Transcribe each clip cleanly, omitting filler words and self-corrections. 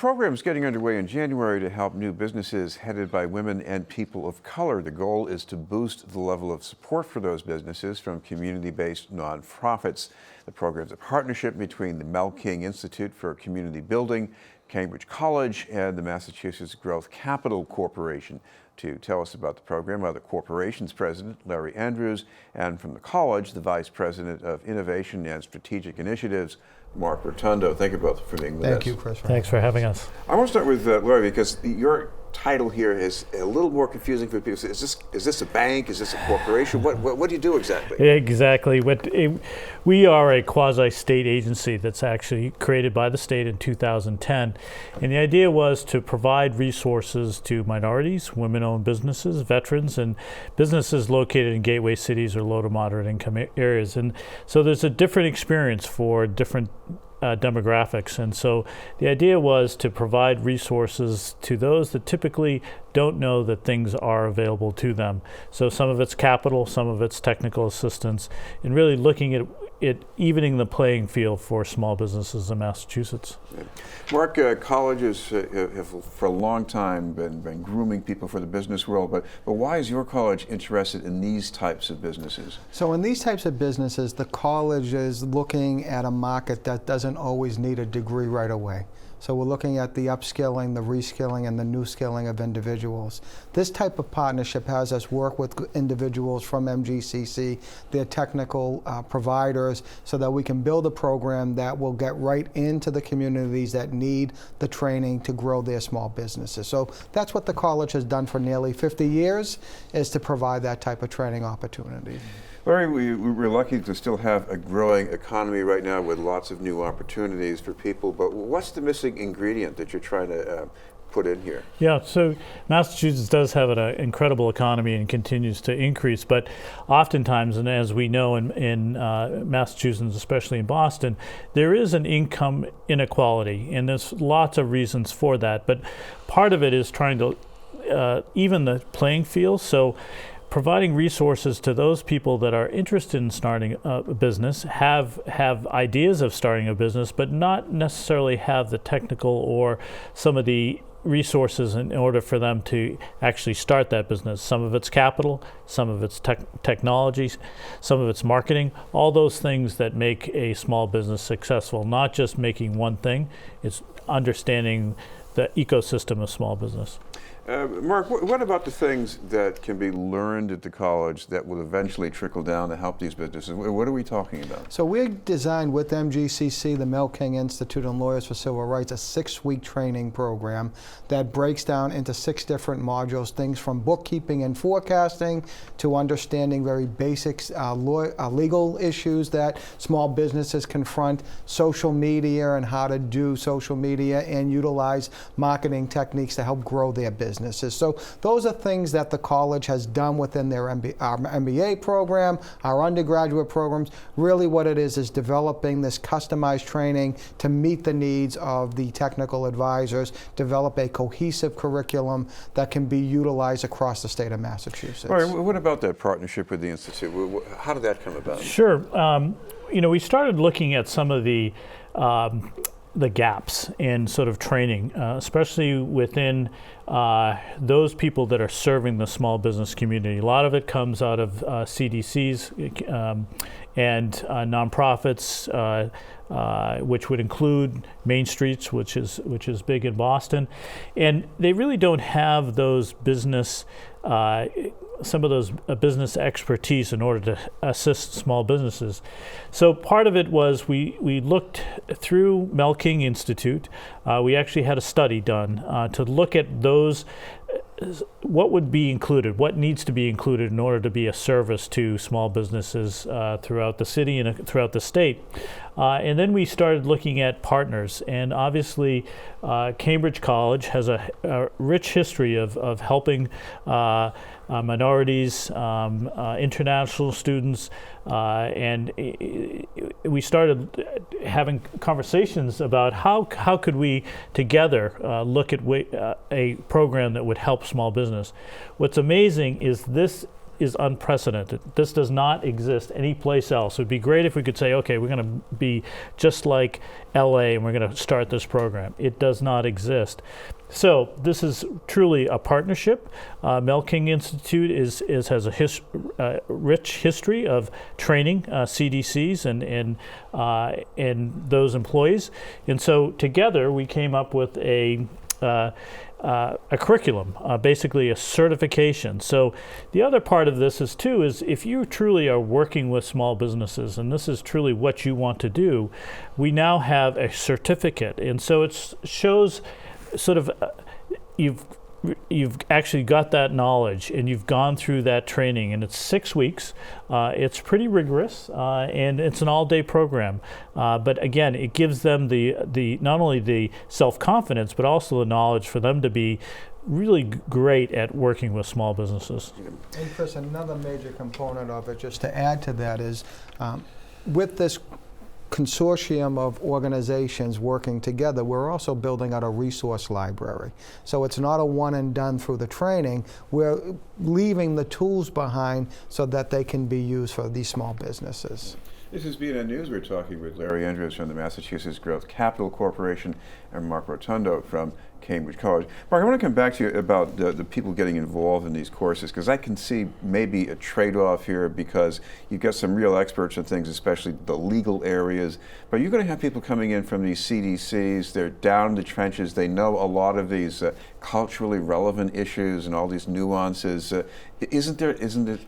program is getting underway in January to help new businesses headed by women and people of color. The goal is to boost the level of support for those businesses from community-based nonprofits. The program is a partnership between the Mel King Institute for Community Building, Cambridge College, and the Massachusetts Growth Capital Corporation. To tell us about the program are the corporation's president, Larry Andrews, and from the college, the vice president of Innovation and Strategic Initiatives, Mark Rotondo. Thank you both for being with us. Thank you, Chris. Thanks for having us. I want to start with Larry, because your title here is a little more confusing for people. Is this a bank? Is this a corporation? What do you do exactly? Exactly. We are a quasi-state agency that's actually created by the state in 2010. And the idea was to provide resources to minorities, women-owned businesses, veterans, and businesses located in gateway cities or low to moderate income areas. And so there's a different experience for different demographics, and so the idea was to provide resources to those that typically don't know that things are available to them. So some of it's capital, some of it's technical assistance, and really looking at it evening the playing field for small businesses in Massachusetts. Yeah. Mark, colleges have for a long time been grooming people for the business world, but why is your college interested in these types of businesses? So in these types of businesses, the college is looking at a market that doesn't always need a degree right away. So we're looking at the upskilling, the reskilling, and the new skilling of individuals. This type of partnership has us work with individuals from MGCC, their technical providers, so that we can build a program that will get right into the communities that need the training to grow their small businesses. So that's what the college has done for nearly 50 years, is to provide that type of training opportunity. Larry, we're lucky to still have a growing economy right now with lots of new opportunities for people, but what's the missing ingredient that you're trying to put in here? Yeah, so Massachusetts does have an incredible economy and continues to increase, but oftentimes, and as we know in Massachusetts, especially in Boston, there is an income inequality, and there's lots of reasons for that, but part of it is trying to even the playing field. So providing resources to those people that are interested in starting a business, have ideas of starting a business, but not necessarily have the technical or some of the resources in order for them to actually start that business. Some of it's capital, some of it's technology, some of it's marketing, all those things that make a small business successful, not just making one thing, it's understanding the ecosystem of small business. Mark, what about the things that can be learned at the college that will eventually trickle down to help these businesses? What are we talking about? So we designed with MGCC, the Mel King Institute and Lawyers for Civil Rights, a 6-week training program that breaks down into 6 different modules, things from bookkeeping and forecasting to understanding very basic legal issues that small businesses confront, social media and how to do social media and utilize marketing techniques to help grow their businesses. So those are things that the college has done within their MBA program, our undergraduate programs. Really what it is developing this customized training to meet the needs of the technical advisors, develop a cohesive curriculum that can be utilized across the state of Massachusetts. All right, what about that partnership with the Institute? How did that come about? Sure. We started looking at some of the gaps in sort of training, especially within those people that are serving the small business community. A lot of it comes out of CDCs and nonprofits, which would include Main Streets, which is big in Boston, and they really don't have those business. Some of those business expertise in order to assist small businesses. So part of it was we looked through Mel King Institute. We actually had a study done to look at those, what would be included, what needs to be included in order to be a service to small businesses throughout the city and throughout the state. And then we started looking at partners, and obviously Cambridge College has a rich history of helping minorities, international students, and we started having conversations about how could we together look at a program that would help small business. What's amazing is this is unprecedented. This does not exist anyplace else. It would be great if we could say, okay, we're going to be just like LA and we're going to start this program. It does not exist. So this is truly a partnership. Mel King Institute has a rich history of training CDCs and those employees. And so together we came up with a curriculum, basically a certification. So the other part of this is if you truly are working with small businesses and this is truly what you want to do, we now have a certificate. And so it shows sort of you've actually got that knowledge and you've gone through that training, and it's 6 weeks. It's pretty rigorous, and it's an all-day program. But again, it gives them the not only the self-confidence, but also the knowledge for them to be really great at working with small businesses. And Chris, another major component of it, just to add to that, is with this consortium of organizations working together, we're also building out a resource library. So it's not a one and done through the training. We're leaving the tools behind so that they can be used for these small businesses. This is BNN News. We're talking with Larry Andrews from the Massachusetts Growth Capital Corporation and Mark Rotondo from Cambridge College. Mark, I want to come back to you about the people getting involved in these courses, because I can see maybe a trade-off here, because you've got some real experts in things, especially the legal areas, but you're going to have people coming in from these CDCs. They're down in the trenches. They know a lot of these culturally relevant issues and all these nuances. Isn't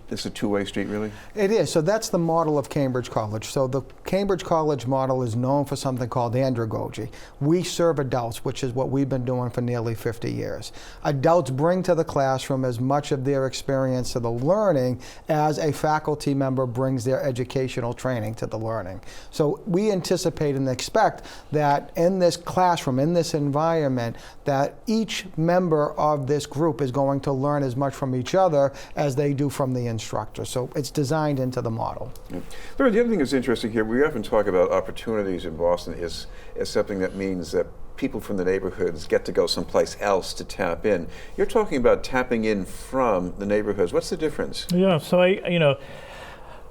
this a two-way street, really? It is. So that's the model of Cambridge College. So the Cambridge College model is known for something called Andragogy. We serve adults, which is what we've been doing for nearly 50 years. Adults bring to the classroom as much of their experience to the learning as a faculty member brings their educational training to the learning. So we anticipate and expect that in this classroom, in this environment, that each member of this group is going to learn as much from each other as they do from the instructor. So it's designed into the model. Yeah. Larry, the other thing that's interesting here, we often talk about opportunities in Boston as something that means that people from the neighborhoods get to go someplace else to tap in. You're talking about tapping in from the neighborhoods. What's the difference? Yeah, so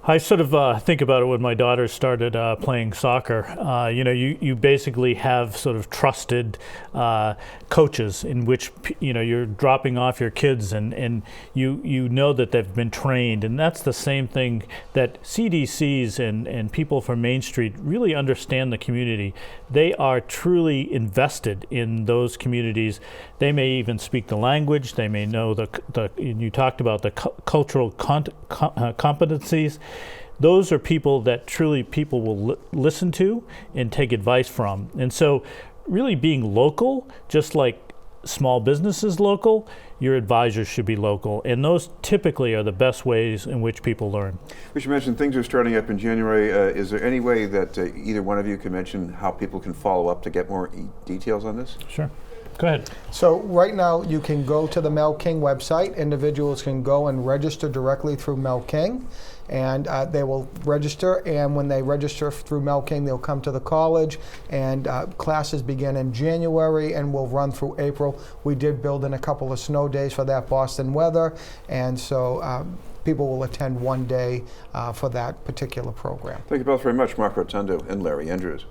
I sort of think about it when my daughter started playing soccer. You basically have sort of trusted coaches in which you're dropping off your kids, and you know that they've been trained, and that's the same thing that CDCs and people from Main Street really understand the community. They are truly invested in those communities. They may even speak the language. They may know you talked about the cultural competencies. Those are people that truly people will listen to and take advice from. And so really being local, just like small businesses local, your advisors should be local. And those typically are the best ways in which people learn. We should mention things are starting up in January. Is there any way that either one of you can mention how people can follow up to get more details on this? Sure. Go ahead. So right now you can go to the Mel King website. Individuals can go and register directly through Mel King, and they will register, and when they register through Mel King, they'll come to the college, and classes begin in January and will run through April. We did build in a couple of snow days for that Boston weather, and so people will attend one day for that particular program. Thank you both very much, Mark Rotondo and Larry Andrews.